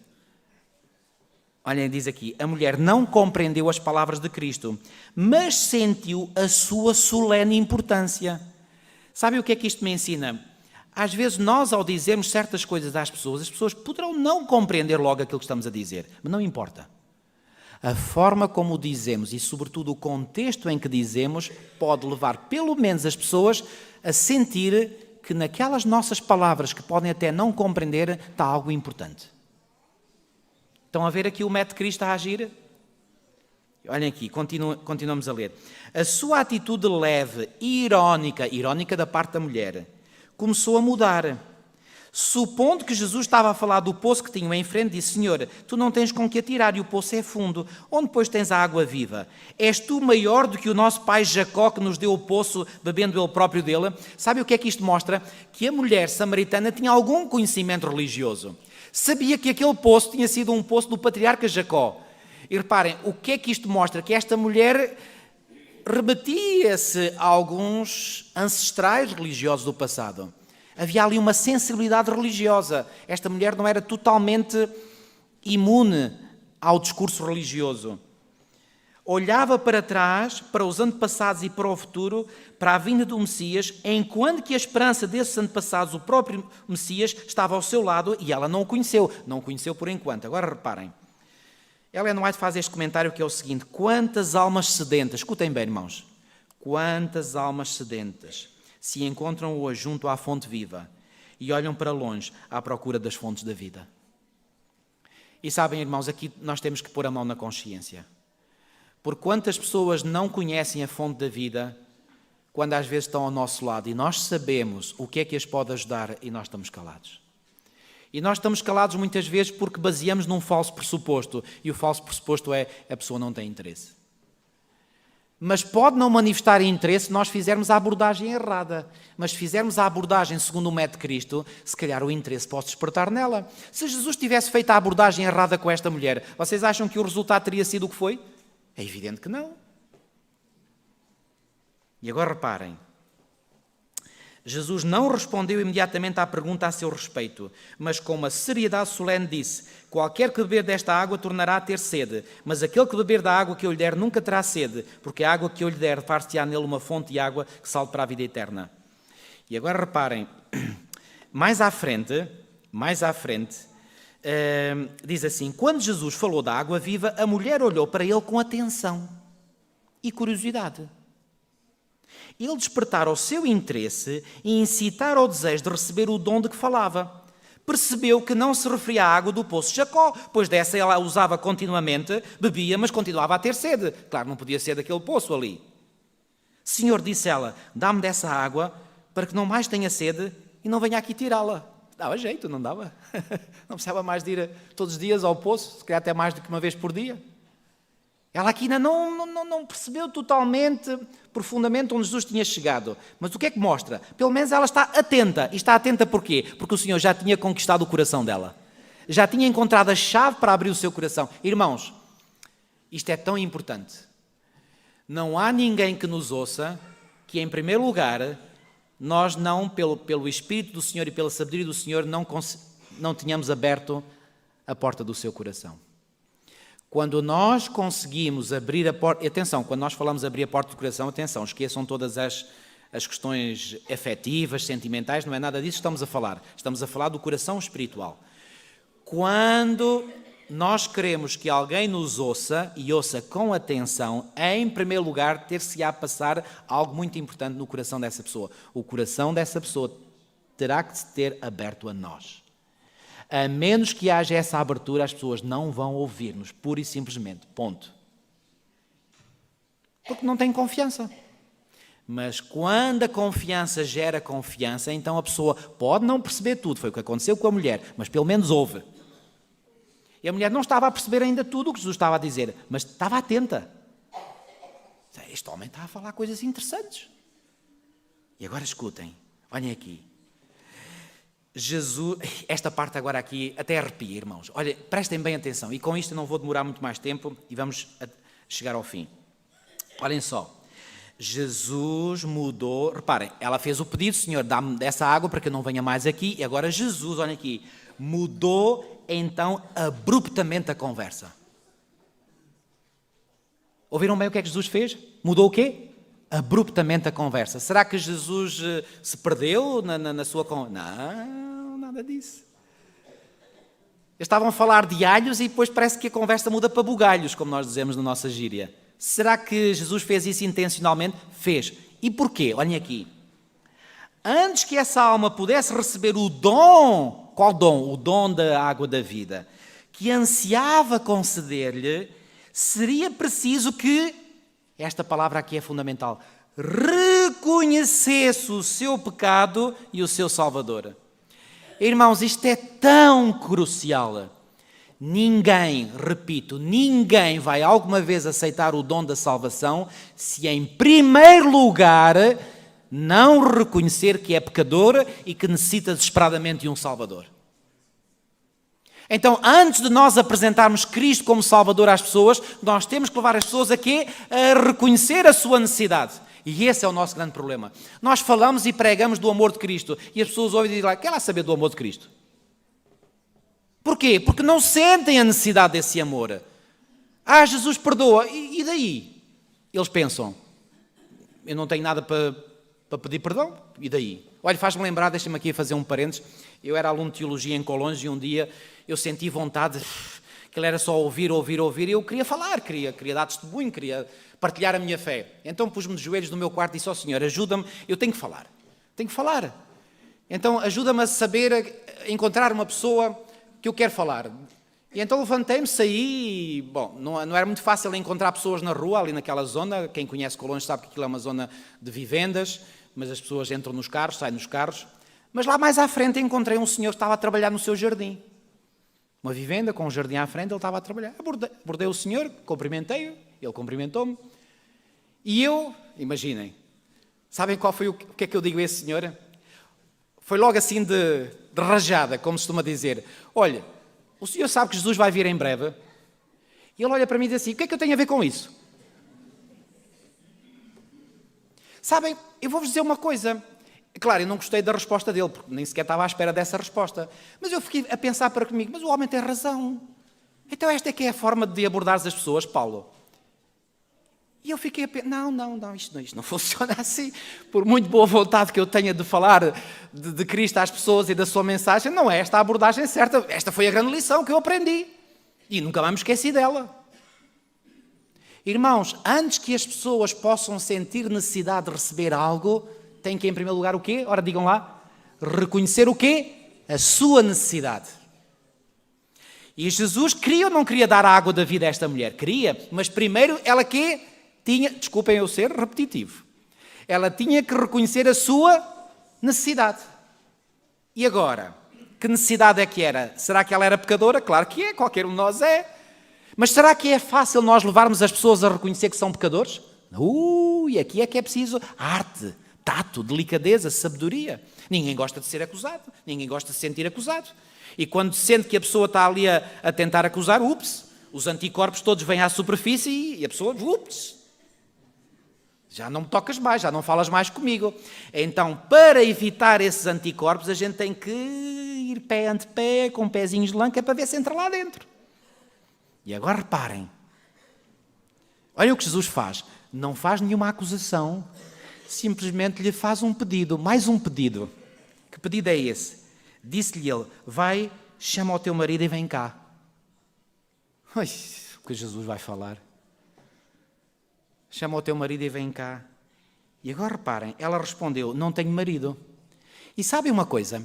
olhem, diz aqui, a mulher não compreendeu as palavras de Cristo, mas sentiu a sua solene importância. Sabe o que é que isto me ensina? Às vezes nós, ao dizermos certas coisas às pessoas, as pessoas poderão não compreender logo aquilo que estamos a dizer, mas não importa. A forma como o dizemos e, sobretudo, o contexto em que dizemos pode levar, pelo menos, as pessoas a sentir que naquelas nossas palavras que podem até não compreender está algo importante. Estão a ver aqui o método de Cristo a agir? Olhem aqui, continuamos a ler. A sua atitude leve e irónica da parte da mulher, começou a mudar. Supondo que Jesus estava a falar do poço que tinham em frente, disse, Senhor, tu não tens com que atirar e o poço é fundo. Onde, pois, tens a água viva? És tu maior do que o nosso pai Jacó, que nos deu o poço, bebendo ele próprio dele? Sabe o que é que isto mostra? Que a mulher samaritana tinha algum conhecimento religioso. Sabia que aquele poço tinha sido um poço do patriarca Jacó. E reparem, o que é que isto mostra? Que esta mulher remetia-se a alguns ancestrais religiosos do passado. Havia ali uma sensibilidade religiosa. Esta mulher não era totalmente imune ao discurso religioso. Olhava para trás, para os antepassados e para o futuro, para a vinda do Messias, enquanto que a esperança desses antepassados, o próprio Messias, estava ao seu lado e ela não o conheceu. Não o conheceu por enquanto. Agora reparem. Ellen White faz este comentário que é o seguinte, quantas almas sedentas, escutem bem, irmãos, quantas almas sedentas se encontram hoje junto à fonte viva e olham para longe à procura das fontes da vida. E sabem, irmãos, aqui nós temos que pôr a mão na consciência. Por quantas pessoas não conhecem a fonte da vida quando às vezes estão ao nosso lado e nós sabemos o que é que as pode ajudar e nós estamos calados. E nós estamos calados muitas vezes porque baseamos num falso pressuposto e o falso pressuposto é a pessoa não tem interesse. Mas pode não manifestar interesse se nós fizermos a abordagem errada. Mas se fizermos a abordagem segundo o método de Cristo, se calhar o interesse pode despertar nela. Se Jesus tivesse feito a abordagem errada com esta mulher, vocês acham que o resultado teria sido o que foi? É evidente que não. E agora reparem, Jesus não respondeu imediatamente à pergunta a seu respeito, mas com uma seriedade solene disse: qualquer que beber desta água tornará a ter sede, mas aquele que beber da água que eu lhe der nunca terá sede, porque a água que eu lhe der far-se-á nele uma fonte de água que salte para a vida eterna. E agora reparem, mais à frente, diz assim: quando Jesus falou da água viva, a mulher olhou para ele com atenção e curiosidade. Ele despertara o seu interesse e incitar ao desejo de receber o dom de que falava. Percebeu que não se referia à água do poço de Jacó, pois dessa ela usava continuamente, bebia, mas continuava a ter sede. Claro, não podia ser daquele poço ali. Senhor, disse ela, dá-me dessa água para que não mais tenha sede e não venha aqui tirá-la. Dava jeito, não dava? Não precisava mais de ir todos os dias ao poço, se calhar até mais do que uma vez por dia. Ela aqui ainda não percebeu totalmente, profundamente, onde Jesus tinha chegado. Mas o que é que mostra? Pelo menos ela está atenta. E está atenta porquê? Porque o Senhor já tinha conquistado o coração dela. Já tinha encontrado a chave para abrir o seu coração. Irmãos, isto é tão importante. Não há ninguém que nos ouça que, em primeiro lugar, nós não, pelo Espírito do Senhor e pela sabedoria do Senhor, não tenhamos aberto a porta do seu coração. Quando nós conseguimos abrir a porta... Atenção, quando nós falamos abrir a porta do coração, atenção, esqueçam todas as questões afetivas, sentimentais, não é nada disso que estamos a falar. Estamos a falar do coração espiritual. Quando nós queremos que alguém nos ouça, e ouça com atenção, em primeiro lugar, ter-se-á passar algo muito importante no coração dessa pessoa. O coração dessa pessoa terá que se ter aberto a nós. A menos que haja essa abertura, as pessoas não vão ouvir-nos, pura e simplesmente. Ponto. Porque não têm confiança. Mas quando a confiança gera confiança, então a pessoa pode não perceber tudo. Foi o que aconteceu com a mulher, mas pelo menos ouve. E a mulher não estava a perceber ainda tudo o que Jesus estava a dizer, mas estava atenta. Este homem está a falar coisas interessantes. E agora escutem, olhem aqui. Jesus, esta parte agora aqui até arrepia, irmãos. Olha, prestem bem atenção, e com isto eu não vou demorar muito mais tempo e vamos chegar ao fim. Olhem só, Jesus mudou, reparem, ela fez o pedido, Senhor, dá-me dessa água para que eu não venha mais aqui, e agora Jesus, olhem aqui, mudou então abruptamente a conversa. Ouviram bem o que é que Jesus fez? Mudou o quê? Abruptamente a conversa. Será que Jesus se perdeu na sua conversa? Não, nada disso. Eles estavam a falar de alhos e depois parece que a conversa muda para bugalhos, como nós dizemos na nossa gíria. Será que Jesus fez isso intencionalmente? Fez. E porquê? Olhem aqui. Antes que essa alma pudesse receber o dom, qual dom? O dom da água da vida, que ansiava conceder-lhe, seria preciso que, esta palavra aqui é fundamental, reconhecesse o seu pecado e o seu Salvador. Irmãos, isto é tão crucial. Ninguém, repito, ninguém vai alguma vez aceitar o dom da salvação se em primeiro lugar não reconhecer que é pecador e que necessita desesperadamente de um Salvador. Então, antes de nós apresentarmos Cristo como Salvador às pessoas, nós temos que levar as pessoas a quê? A reconhecer a sua necessidade. E esse é o nosso grande problema. Nós falamos e pregamos do amor de Cristo e as pessoas ouvem e dizem, quer lá saber do amor de Cristo? Porquê? Porque não sentem a necessidade desse amor. Jesus perdoa. E daí? Eles pensam, eu não tenho nada para pedir perdão. E daí? Olha, faz-me lembrar, deixa-me aqui fazer um parênteses. Eu era aluno de teologia em Colões e um dia eu senti vontade, que ele era só ouvir, e eu queria falar, queria dar testemunho, queria partilhar a minha fé. Então pus-me de joelhos no meu quarto e disse, Senhor, ajuda-me, eu tenho que falar. Então ajuda-me a saber, a encontrar uma pessoa que eu quero falar. E então levantei-me, saí, e, não era muito fácil encontrar pessoas na rua, ali naquela zona, quem conhece Colões sabe que aquilo é uma zona de vivendas, mas as pessoas entram nos carros, saem nos carros. Mas lá mais à frente encontrei um senhor que estava a trabalhar no seu jardim. Uma vivenda com um jardim à frente, ele estava a trabalhar. Abordei o senhor, cumprimentei-o, ele cumprimentou-me. E eu, imaginem, sabem qual foi o que é que eu digo a esse senhor? Foi logo assim de rajada, como se costuma dizer. Olha, o senhor sabe que Jesus vai vir em breve? E ele olha para mim e diz assim, o que é que eu tenho a ver com isso? Sabem, eu vou-vos dizer uma coisa. Claro, eu não gostei da resposta dele, porque nem sequer estava à espera dessa resposta. Mas eu fiquei a pensar para comigo, mas o homem tem razão. Então esta é que é a forma de abordar as pessoas, Paulo. E eu fiquei a pensar, não, isto não funciona assim. Por muito boa vontade que eu tenha de falar de Cristo às pessoas e da sua mensagem, não é esta a abordagem certa. Esta foi a grande lição que eu aprendi. E nunca mais me esqueci dela. Irmãos, antes que as pessoas possam sentir necessidade de receber algo, têm que, em primeiro lugar, o quê? Ora, digam lá. Reconhecer o quê? A sua necessidade. E Jesus queria ou não queria dar a água da vida a esta mulher? Queria, mas primeiro ela que tinha, desculpem eu ser repetitivo, ela tinha que reconhecer a sua necessidade. E agora, que necessidade é que era? Será que ela era pecadora? Claro que é, qualquer um de nós é. Mas será que é fácil nós levarmos as pessoas a reconhecer que são pecadores? E aqui é que é preciso arte, tato, delicadeza, sabedoria. Ninguém gosta de ser acusado, ninguém gosta de se sentir acusado. E quando sente que a pessoa está ali a tentar acusar, os anticorpos todos vêm à superfície e a pessoa, já não me tocas mais, já não falas mais comigo. Então, para evitar esses anticorpos, a gente tem que ir pé ante pé, com pezinhos de lã, que é para ver se entra lá dentro. E agora reparem, olha o que Jesus faz, não faz nenhuma acusação, simplesmente lhe faz um pedido, mais um pedido. Que pedido é esse? Disse-lhe ele, vai, chama o teu marido e vem cá. Ai, o que Jesus vai falar? Chama o teu marido e vem cá. E agora reparem, ela respondeu, não tenho marido. E sabem uma coisa?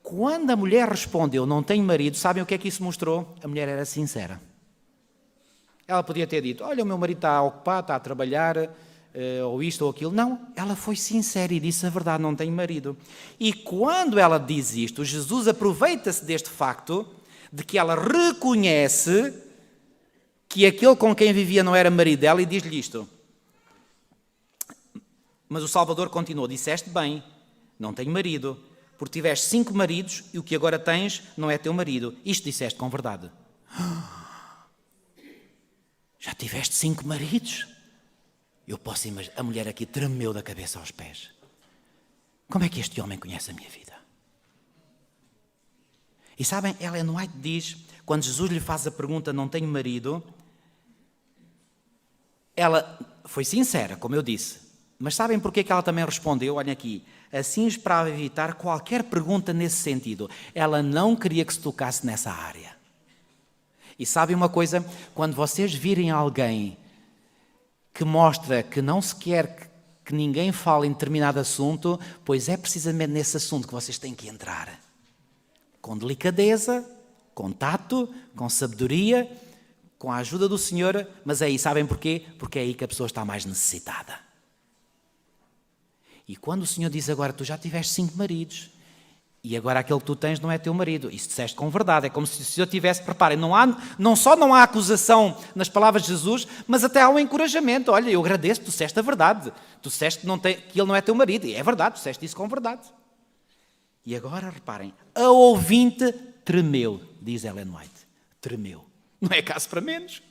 Quando a mulher respondeu, não tenho marido, sabem o que é que isso mostrou? A mulher era sincera. Ela podia ter dito, olha, o meu marido está ocupado, está a trabalhar, ou isto ou aquilo. Não, ela foi sincera e disse a verdade, não tenho marido. E quando ela diz isto, Jesus aproveita-se deste facto de que ela reconhece que aquele com quem vivia não era marido dela e diz-lhe isto. Mas o Salvador continuou, disseste bem, não tenho marido, porque tiveste 5 maridos e o que agora tens não é teu marido. Isto disseste com verdade. Já tiveste 5 maridos? Eu posso imaginar, a mulher aqui tremeu da cabeça aos pés. Como é que este homem conhece a minha vida? E sabem, Ellen White diz, quando Jesus lhe faz a pergunta, não tenho marido, ela foi sincera, como eu disse, mas sabem porque que ela também respondeu? Olhem aqui, assim esperava evitar qualquer pergunta nesse sentido. Ela não queria que se tocasse nessa área. E sabem uma coisa? Quando vocês virem alguém que mostra que não se quer que ninguém fale em determinado assunto, pois é precisamente nesse assunto que vocês têm que entrar. Com delicadeza, com tato, com sabedoria, com a ajuda do Senhor, mas aí, sabem porquê? Porque é aí que a pessoa está mais necessitada. E quando o Senhor diz agora, tu já tiveste 5 maridos, e agora aquele que tu tens não é teu marido. Isso disseste com verdade. É como se o Senhor tivesse... Reparem, não só não há acusação nas palavras de Jesus, mas até há um encorajamento. Olha, eu agradeço, tu disseste a verdade. Tu disseste que ele não é teu marido. E é verdade, tu disseste isso com verdade. E agora, reparem, a ouvinte tremeu, diz Ellen White. Tremeu. Não é caso para menos.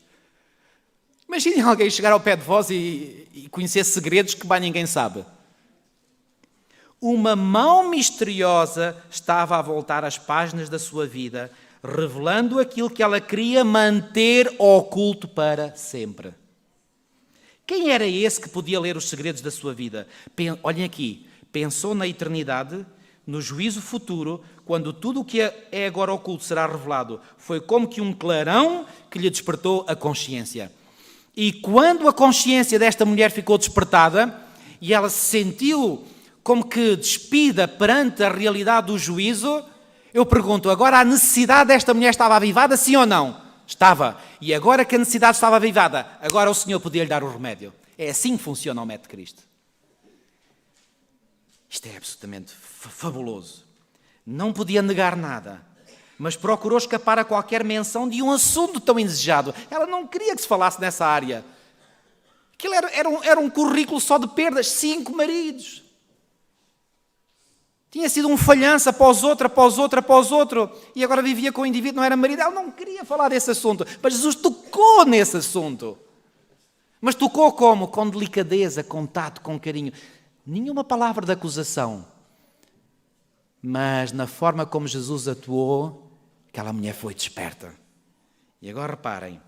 Imaginem alguém chegar ao pé de vós e conhecer segredos que mais ninguém sabe. Uma mão misteriosa estava a voltar as páginas da sua vida, revelando aquilo que ela queria manter oculto para sempre. Quem era esse que podia ler os segredos da sua vida? Olhem aqui, pensou na eternidade, no juízo futuro, quando tudo o que é agora oculto será revelado. Foi como que um clarão que lhe despertou a consciência. E quando a consciência desta mulher ficou despertada, e ela se sentiu como que despida perante a realidade do juízo, eu pergunto, agora a necessidade desta mulher estava avivada, sim ou não? Estava. E agora que a necessidade estava avivada, agora o Senhor podia lhe dar o remédio. É assim que funciona o método de Cristo. Isto é absolutamente fabuloso. Não podia negar nada, mas procurou escapar a qualquer menção de um assunto tão indesejado. Ela não queria que se falasse nessa área. Aquilo era um currículo só de perdas, 5 maridos. Tinha sido um falhanço após outro, e agora vivia com o indivíduo, não era marido. Ela não queria falar desse assunto, mas Jesus tocou nesse assunto. Mas tocou como? Com delicadeza, com tato, com carinho. nenhuma palavra de acusação. Mas na forma como Jesus atuou, aquela mulher foi desperta. E agora reparem,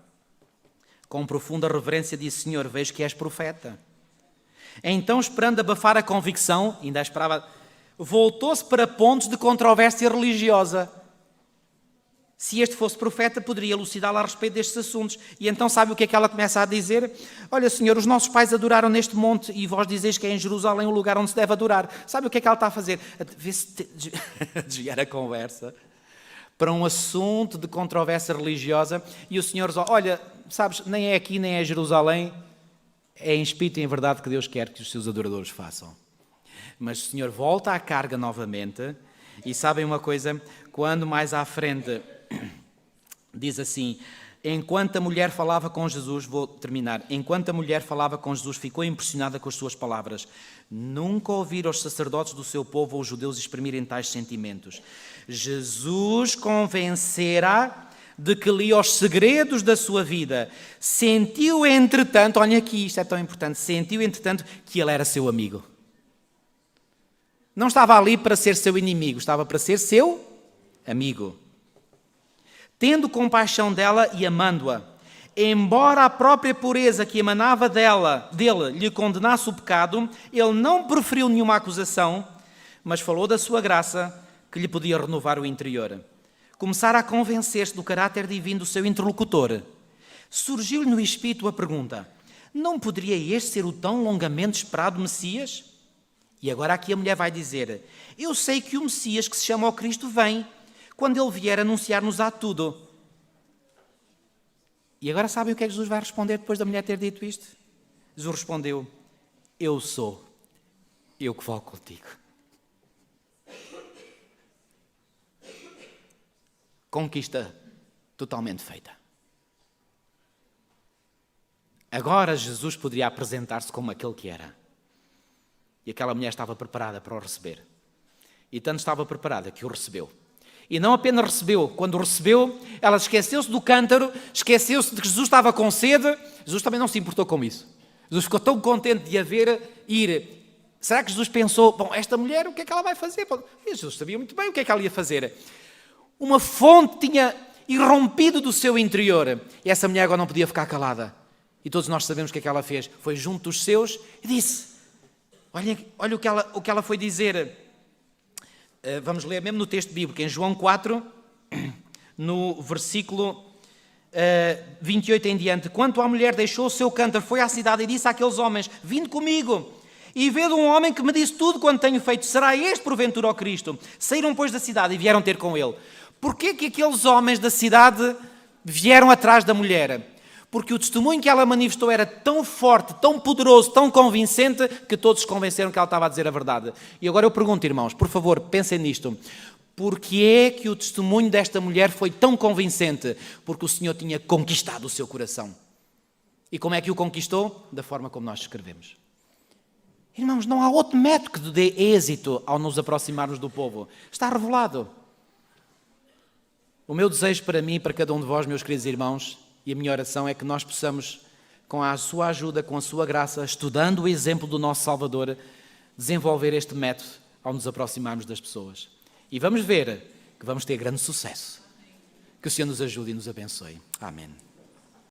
com profunda reverência disse: Senhor, vejo que és profeta. Então, esperando abafar a convicção, ainda esperava, voltou-se para pontos de controvérsia religiosa. Se este fosse profeta, poderia elucidá-la a respeito destes assuntos. E então sabe o que é que ela começa a dizer? Olha, Senhor, os nossos pais adoraram neste monte e vós dizeis que é em Jerusalém o lugar onde se deve adorar. Sabe o que é que ela está a fazer? A desviar a conversa para um assunto de controvérsia religiosa. E o Senhor diz: olha, sabes, nem é aqui nem é Jerusalém, é em espírito e em verdade que Deus quer que os seus adoradores façam. Mas o Senhor volta à carga novamente e sabem uma coisa? Quando mais à frente diz assim: enquanto a mulher falava com Jesus, vou terminar, enquanto a mulher falava com Jesus, ficou impressionada com as suas palavras. Nunca ouviram os sacerdotes do seu povo ou os judeus exprimirem tais sentimentos. Jesus convencerá de que lia os segredos da sua vida. Sentiu, entretanto, olha aqui, isto é tão importante, sentiu, entretanto, que ele era seu amigo. Não estava ali para ser seu inimigo, estava para ser seu amigo. Tendo compaixão dela e amando-a, embora a própria pureza que emanava dele lhe condenasse o pecado, ele não proferiu nenhuma acusação, mas falou da sua graça que lhe podia renovar o interior. Começara a convencer-se do caráter divino do seu interlocutor. Surgiu-lhe no espírito a pergunta: não poderia este ser o tão longamente esperado Messias? E agora aqui a mulher vai dizer: eu sei que o Messias, que se chama o Cristo, vem. Quando ele vier, anunciar-nos-á tudo. E agora sabem o que é que Jesus vai responder depois da mulher ter dito isto? Jesus respondeu: eu sou, eu que falo contigo. Conquista totalmente feita. Agora Jesus poderia apresentar-se como aquele que era. E aquela mulher estava preparada para o receber. E tanto estava preparada que o recebeu. E não apenas recebeu, quando o recebeu, ela esqueceu-se do cântaro, esqueceu-se de que Jesus estava com sede. Jesus também não se importou com isso. Jesus ficou tão contente de a ver ir. Será que Jesus pensou: bom, esta mulher, o que é que ela vai fazer? E Jesus sabia muito bem o que é que ela ia fazer. Uma fonte tinha irrompido do seu interior. E essa mulher agora não podia ficar calada. E todos nós sabemos o que é que ela fez. Foi junto dos seus e disse: olha o que ela foi dizer. Vamos ler mesmo no texto bíblico, em João 4, no versículo 28 em diante. Quanto à mulher, deixou o seu cântaro, foi à cidade e disse àqueles homens: vinde comigo e vede um homem que me disse tudo quanto tenho feito. Será este porventura o Cristo? Saíram, pois, da cidade e vieram ter com ele. Porquê que aqueles homens da cidade vieram atrás da mulher? Porque o testemunho que ela manifestou era tão forte, tão poderoso, tão convincente, que todos se convenceram que ela estava a dizer a verdade. E agora eu pergunto, irmãos, por favor, pensem nisto. Porquê é que o testemunho desta mulher foi tão convincente? Porque o Senhor tinha conquistado o seu coração. E como é que o conquistou? Da forma como nós escrevemos. Irmãos, não há outro método que dê êxito ao nos aproximarmos do povo. Está revelado. O meu desejo para mim e para cada um de vós, meus queridos irmãos, e a minha oração é que nós possamos, com a sua ajuda, com a sua graça, estudando o exemplo do nosso Salvador, desenvolver este método ao nos aproximarmos das pessoas. E vamos ver que vamos ter grande sucesso. Que o Senhor nos ajude e nos abençoe. Amém.